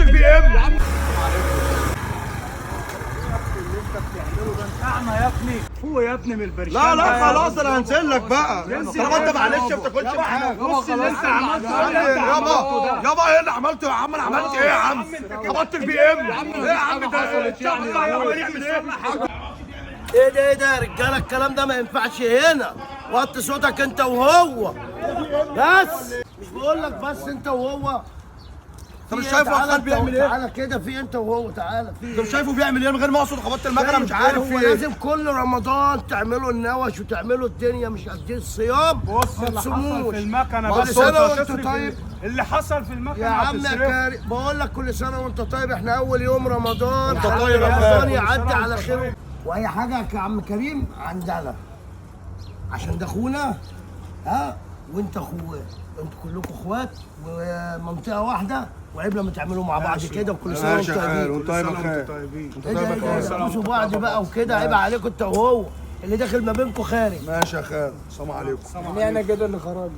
البي ام. اعمى يا ابني، فوق يا ابني من البرشام. لا لا خلاص انا هنزل لك بقى طالما انت معلش ما بتاكلش معايا. بص اللي انت عملته يابا ايه اللي عملته يا عم؟ انا عملت ايه يا عم؟ خبطت البي ام. ايه يا عم ده؟ عمال يعمل ايه؟ ايه ده يا رجاله؟ الكلام ده ما ينفعش هنا. وطي صوتك انت وهو بس. مش بقول لك بس انت وهو. انت مش شايفه عمال بيعمل ايه؟ تعالى كده في انت وهو، تعالى في انت مش شايفه بيعمل ايه من غير ما اقصد؟ خبطت المكنه مش عارف هو في ايه. لازم كل رمضان تعملوا النوش وتعملوا الدنيا، مش قد الصيام. بص ما اللي حصل تصوموش. في المكنه كل بس سنه وانت هتصرف طيب اللي حصل في المكنه يا عم يا هتصرف. كريم. بقول لك كل سنه وانت طيب. احنا اول يوم رمضان. وانت طيب يا رمضان خالد. يعدي على خير. واي حاجه يا عم كريم عندنا، عشان ده اخونا. ها وانت اخوه، انتوا كلكم اخوات ومنطقه واحده، وعيب لما تعملوا مع بعض كده. وكل سنه ماشي وانتم يا خال طيبين. وانت طيب يا خال. طيبين. ايه ده تبوسوا بعض بقى وكده؟ عيب عليكم انت وهو اللي داخل ما بينكم خارج. ماشي يا خال. السلام عليكم. يعني انا كده اللي خرجت.